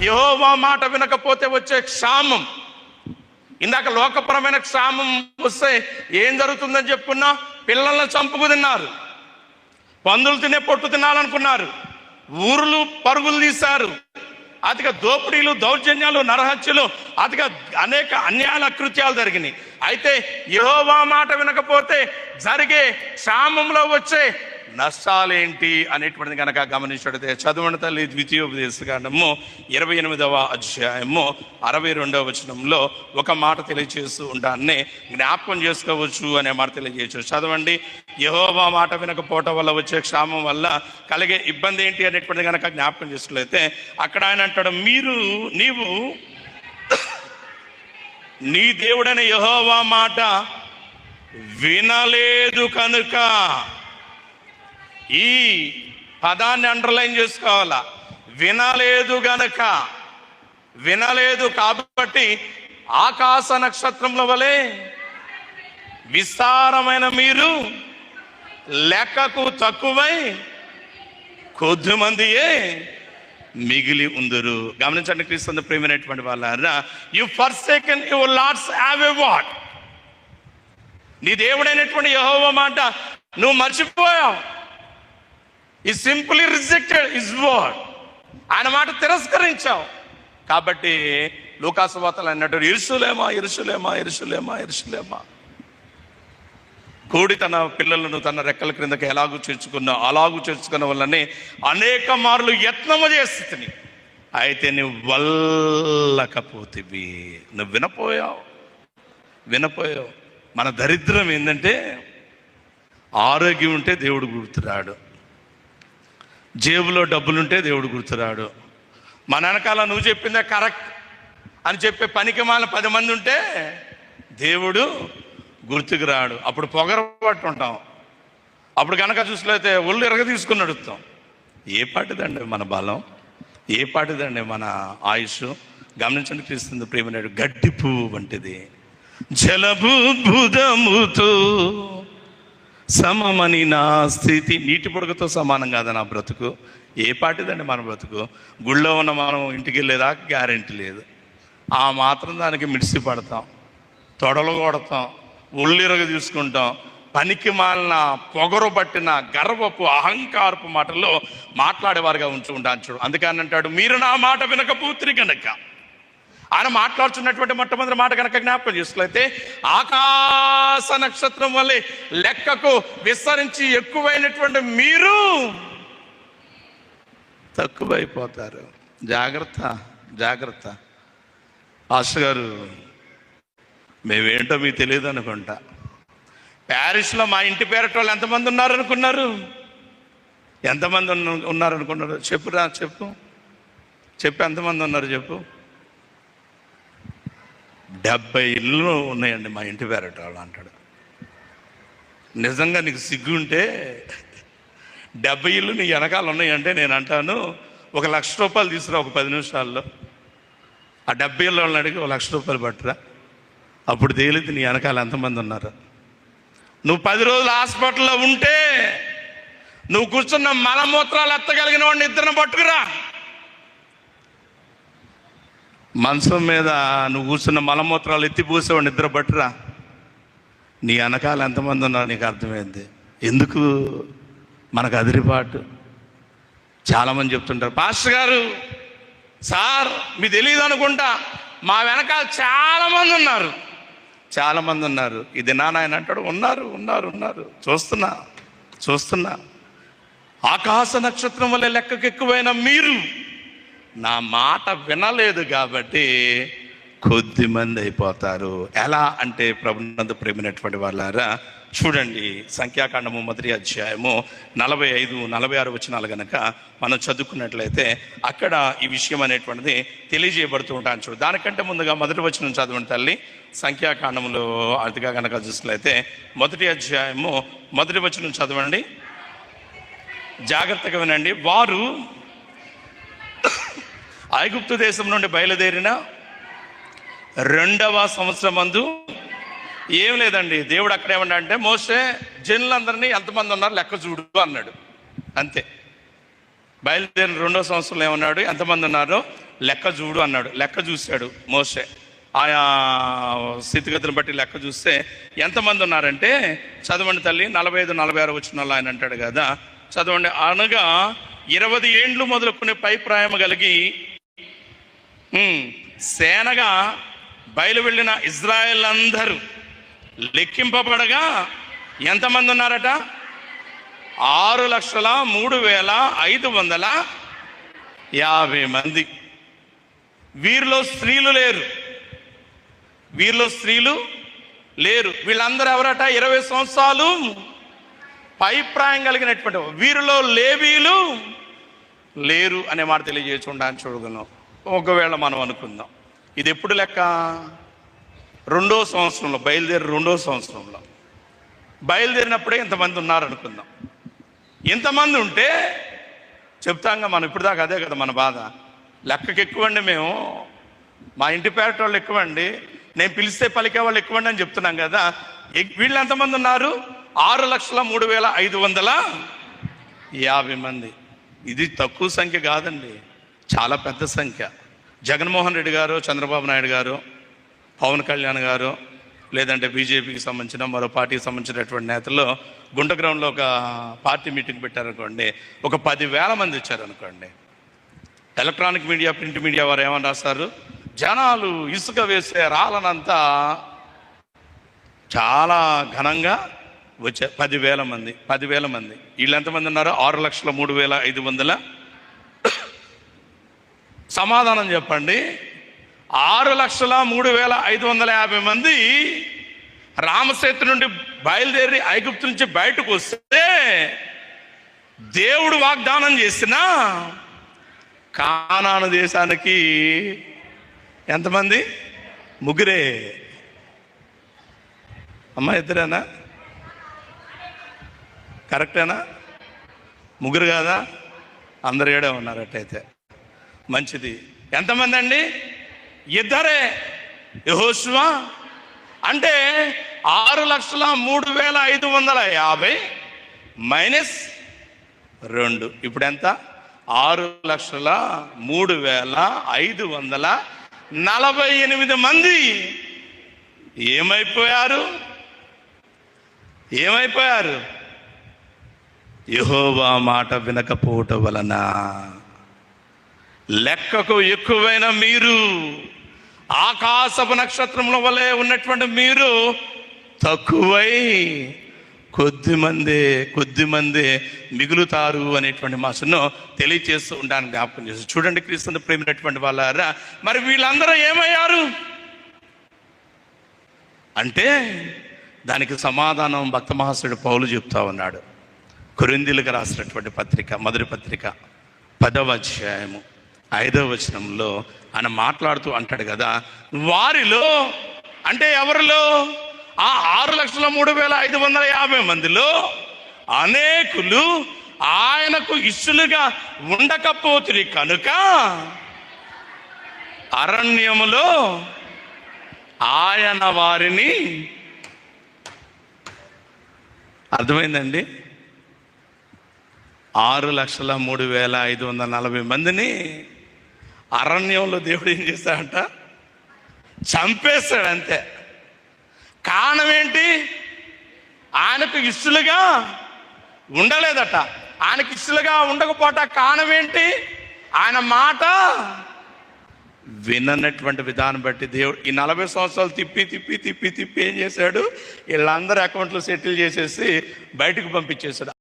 యెహోవా మాట వినకపోతే వచ్చే క్షామం. ఇందాక లోకపరమైన క్షామం వస్తే ఏం జరుగుతుందని చెప్పుకున్నా, పిల్లల్ని చంపుకు తిన్నారు, పందులు తినే పొట్టు తినాలనుకున్నారు, ఊరులు పరుగులు తీశారు, అతిగా దోపిడీలు, దౌర్జన్యాలు, నరహత్యలు, అతిగా అనేక అన్యాయాల కృత్యాలు జరిగినాయి. అయితే యెహోవా మాట వినకపోతే జరిగే క్షామంలో వచ్చే నష్టాలేంటి అనేటువంటిది కనుక గమనించడితే చదవండి తల్లి. ద్వితీయోపదేశకాండము 28వ అధ్యాయము 62వ వచనంలో ఒక మాట తెలియజేస్తూ ఉంటాన్ని జ్ఞాపకం చేసుకోవచ్చు అనే మాట తెలియజేయచ్చు. చదవండి. యెహోవా మాట వినకపోవటం వల్ల వచ్చే క్షామం వల్ల కలిగే ఇబ్బంది ఏంటి అనేటువంటిది కనుక జ్ఞాపకం చేసుకులైతే అక్కడ ఆయన అంటాడు, నీవు నీ దేవుడైన యెహోవా మాట వినలేదు కనుక. ఈ పదాన్ని అండర్లైన్ చేసుకోవాలా. వినలేదు గనక, వినలేదు కాబట్టి ఆకాశ నక్షత్రముల వలె విస్తారమైన మీరు లెక్కకు తక్కువై కొద్దిమందియే మిగిలి ఉందరు. గమనించండి క్రీస్తు ప్రేమైనటువంటి వాళ్ళారా, you forsaken your lords have a what. నీ దేవుడైనటువంటి యెహోవా మాట నువ్వు మర్చిపోయావు. ఈ సింప్లీ రిజెక్టెడ్ హిస్ వర్డ్. ఆయన మాట తిరస్కరించావు. కాబట్టి లూకాసు వార్తలు అన్నట్టు యెరూషలేమా యెరూషలేమా యెరూషలేమా యెరూషలేమా, కోడి తన పిల్లలను తన రెక్కల క్రిందకి ఎలాగూ చేర్చుకున్న వల్లనే అనేక మార్లు యత్నము చేస్తుంది. అయితే నువ్వు వల్లకపోతివి, నువ్వు వినపోయావు. మన దరిద్రం ఏంటంటే ఆరోగ్యం ఉంటే దేవుడు గుర్తురాడు, జేబులో డబ్బులుంటే దేవుడు గుర్తురాడు, మన వెనకాల నువ్వు చెప్పిందే కరెక్ట్ అని చెప్పే పనికి మాలిన 10 మంది ఉంటే దేవుడు గుర్తుకు రాడు. అప్పుడు పొగరబట్టు ఉంటాం. అప్పుడు కనుక చూసినట్లయితే ఒళ్ళు ఎరగ తీసుకుని నడుస్తాం. ఏ పాటిదండి మన బలం, ఏ పాటిదండి మన ఆయుష్. గమనించండి క్రీస్తు ప్రేమనేడు గడ్డి పువ్వు వంటిది, జలబుద్ధముతో సమమని నా స్థితి. నీటి పొడుగుతో సమానం కాదా నా బ్రతుకు. ఏ పాటిదండి మన బ్రతుకు. గుళ్ళో ఉన్న మనం ఇంటికి వెళ్ళేదాకా గ్యారెంటీ లేదు. ఆ మాత్రం దానికి మిడిసి పడతాం, తొడలు కొడతాం, ఒళ్ళిరగ తీసుకుంటాం. పనికి మాలిన పొగరు పట్టిన గర్వపు అహంకారపు మాటల్లో మాట్లాడేవారుగా ఉంచుకుంటాను చూడు. అందుకని అంటాడు, మీరు నా మాట వినకపోతిరి కనుక. ఆయన మాట్లాడుతున్నటువంటి మొట్టమొదటి మాట కనుక జ్ఞాపకం చేసుకులైతే ఆకాశ నక్షత్రం వల్లే లెక్కకు విస్తరించి ఎక్కువైనటువంటి మీరు తక్కువైపోతారు. జాగ్రత్త. పాస్టర్ గారు మేమేంటో మీకు తెలియదు అనుకుంటా. ప్యారిస్లో మా ఇంటి పేరట వాళ్ళు ఎంతమంది ఉన్నారనుకున్నారు? ఎంతమంది ఉన్నారనుకున్నారు? చెప్పు ఎంతమంది ఉన్నారు చెప్పు. 70 ఇళ్ళు ఉన్నాయండి మా ఇంటి పేరట వాళ్ళు అంటాడు. నిజంగా నీకు సిగ్గుంటే 70 ఇళ్ళు నీ వెనకాల ఉన్నాయంటే నేను అంటాను, 1 లక్ష రూపాయలు తీసుకురా ఒక 10 నిమిషాల్లో. ఆ 70 ఇళ్ళ వాళ్ళని అడిగి 1 లక్ష రూపాయలు పట్టురా, అప్పుడు తేలింది నీ వెనకాల ఎంతమంది ఉన్నారు. నువ్వు 10 రోజులు హాస్పిటల్లో ఉంటే నువ్వు కూర్చున్న మలమూత్రాలు ఎత్తగలిగిన వాడిని ఇద్దరిని పట్టుకురా. మంచం మీద నువ్వు కూర్చున్న మలమూత్రాలు ఎత్తిపోసేవాడిని నిద్ర పట్టురా. నీ వెనకాల ఎంతమంది ఉన్నారు నీకు అర్థమైంది. ఎందుకు మనకు అదిరిపాటు. చాలామంది చెప్తుంటారు, పాస్టర్ గారు సార్ మీకు తెలియదు అనుకుంటా, మా వెనకాల చాలామంది ఉన్నారు. ఇది నాయన అంటాడు, ఉన్నారు చూస్తున్నా. ఆకాశ నక్షత్రం వల్ల లెక్కకు ఎక్కువైన మీరు నా మాట వినలేదు కాబట్టి కొద్దిమంది అయిపోతారు. ఎలా అంటే ప్రభునందు ప్రేమైనటువంటి వాళ్ళారా, చూడండి సంఖ్యాకాండము 1వ అధ్యాయము 45-46 వచనాలు కనుక మనం చదువుకున్నట్లయితే అక్కడ ఈ విషయం అనేటువంటిది తెలియజేయబడుతూ ఉంటాను. చూడు, దానికంటే ముందుగా 1వ వచనం చదవండి తల్లి. సంఖ్యాకాండంలో అతిగా కనుక చూసినట్లయితే 1వ అధ్యాయము 1వ వచనం చదవండి, జాగ్రత్తగా వినండి. వారు ఐగుప్తు దేశం నుండి బయలుదేరిన 2వ సంవత్సరమందు ఏం లేదండి, దేవుడు అక్కడ ఏమన్నా అంటే, మోసే జనులందరినీ ఎంతమంది ఉన్నారు లెక్క చూడు అన్నాడు. అంతే. బయలుదేరిన 2వ సంవత్సరంలో ఏమన్నాడు, ఎంతమంది ఉన్నారో లెక్క చూడు అన్నాడు. లెక్క చూశాడు మోషే. ఆయా స్థితిగతులను బట్టి లెక్క చూస్తే ఎంతమంది ఉన్నారంటే, చదవండి తల్లి, 45-46 వచనాల్లో ఆయన అంటాడు కదా, చదవండి. అనగా 20 ఏండ్లు మొదలుకునే పై ప్రాయం కలిగి సేనగా బయలు వెళ్ళిన ఇజ్రాయెల్ అందరూ లెక్కింపబడగా ఎంతమంది ఉన్నారట? 6,03,550 మంది. వీరిలో స్త్రీలు లేరు, వీరిలో స్త్రీలు లేరు. వీళ్ళందరూ ఎవరట? 20 సంవత్సరాలు పై ప్రాయం కలిగినటువంటి వీరిలో లేవీలు లేరు అనే మాట తెలియజేస్తుండని చూడగలం. ఒకవేళ మనం అనుకుందాం, ఇది ఎప్పుడు లెక్క? 2వ సంవత్సరంలో బయలుదేరి 2వ సంవత్సరంలో బయలుదేరినప్పుడే ఇంతమంది ఉన్నారు అనుకుందాం. ఇంతమంది ఉంటే చెప్తాంగా మనం. ఇప్పుడు దాకా అదే కదా మన బాధ. లెక్కకి ఎక్కువండి మేము, మా ఇంటి పేరట వాళ్ళు ఎక్కువండి, నేను పిలిస్తే పలికే వాళ్ళు ఎక్కువండి అని చెప్తున్నాం కదా. వీళ్ళు ఎంతమంది ఉన్నారు? 6,03,550 మంది. ఇది తక్కువ సంఖ్య కాదండి, చాలా పెద్ద సంఖ్య. జగన్మోహన్ రెడ్డి గారు, చంద్రబాబు నాయుడు గారు, పవన్ కళ్యాణ్ గారు, లేదంటే బీజేపీకి సంబంధించిన మరో పార్టీకి సంబంధించినటువంటి నేతలు గుంట గ్రౌండ్లో ఒక పార్టీ మీటింగ్ పెట్టారనుకోండి, ఒక 10,000 మంది వచ్చారనుకోండి. ఎలక్ట్రానిక్ మీడియా, ప్రింట్ మీడియా వారు ఏమని రాస్తారు? జనాలు ఇసుక వేసే రాళ్ళనంతా చాలా ఘనంగా వచ్చారు. 10,000 మంది. 10,000 మంది. వీళ్ళు ఎంతమంది ఉన్నారు? 6,03,550. సమాధానం చెప్పండి. 6,03,550 మంది రామసేతు నుండి బయలుదేరి ఐగుప్తు నుంచి బయటకు వస్తే దేవుడు వాగ్దానం చేసిన కానాను దేశానికి ఎంతమంది? ముగ్గురే. అమ్మ, ఇద్దరేనా? కరెక్టేనా? ముగ్గురు కాదా? అందరు ఏడే ఉన్నారట్టయితే మంచిది. ఎంతమంది అండి? ఇద్దరే. యెహోషువ అంటే 6,03,550 -2 ఇప్పుడు ఎంత? 6,03,548 మంది ఏమైపోయారు? యెహోవా మాట వినకపోవటం వలన. లెక్కకు ఎక్కువైన మీరు, ఆకాశపు నక్షత్రముల వలె ఉన్నటువంటి మీరు తక్కువై కొద్దిమంది మిగులుతారు అనేటువంటి మాటను తెలియచేస్తూ ఉండడానికి జ్ఞాపకం చేసి చూడండి. క్రీస్తుని ప్రేమినటువంటి వాళ్ళారా, మరి వీళ్ళందరూ ఏమయ్యారు అంటే దానికి సమాధానం భక్త మహాశయుడు పౌలు చెప్తా ఉన్నాడు. కొరింథీయులకు రాసినటువంటి పత్రిక, మొదటి పత్రిక 10వ అధ్యాయము 5వ వచనంలో ఆయన మాట్లాడుతూ అంటాడు కదా, వారిలో అంటే ఎవరిలో? ఆ 6,03,550 మందిలో అనేకులు ఆయనకు ఇష్టలుగా ఉండకపోతురి కనుక అరణ్యములో ఆయన వారిని, అర్థమైందండి, 6,03,540 మందిని అరణ్యంలో దేవుడు ఏం చేశాడంట? చంపేస్తాడు అంతే. కారణం ఏంటి? ఆయనకు ఇష్టలుగా ఉండలేదట. ఆయనకు ఇష్టలుగా ఉండకపోట కారణం ఏంటి? ఆయన మాట విననటువంటి విధానం బట్టి దేవుడు ఈ 40 సంవత్సరాలు తిప్పి ఏం చేశాడు? వీళ్ళందరూ అకౌంట్లో సెటిల్ చేసేసి బయటకు పంపించేశాడు.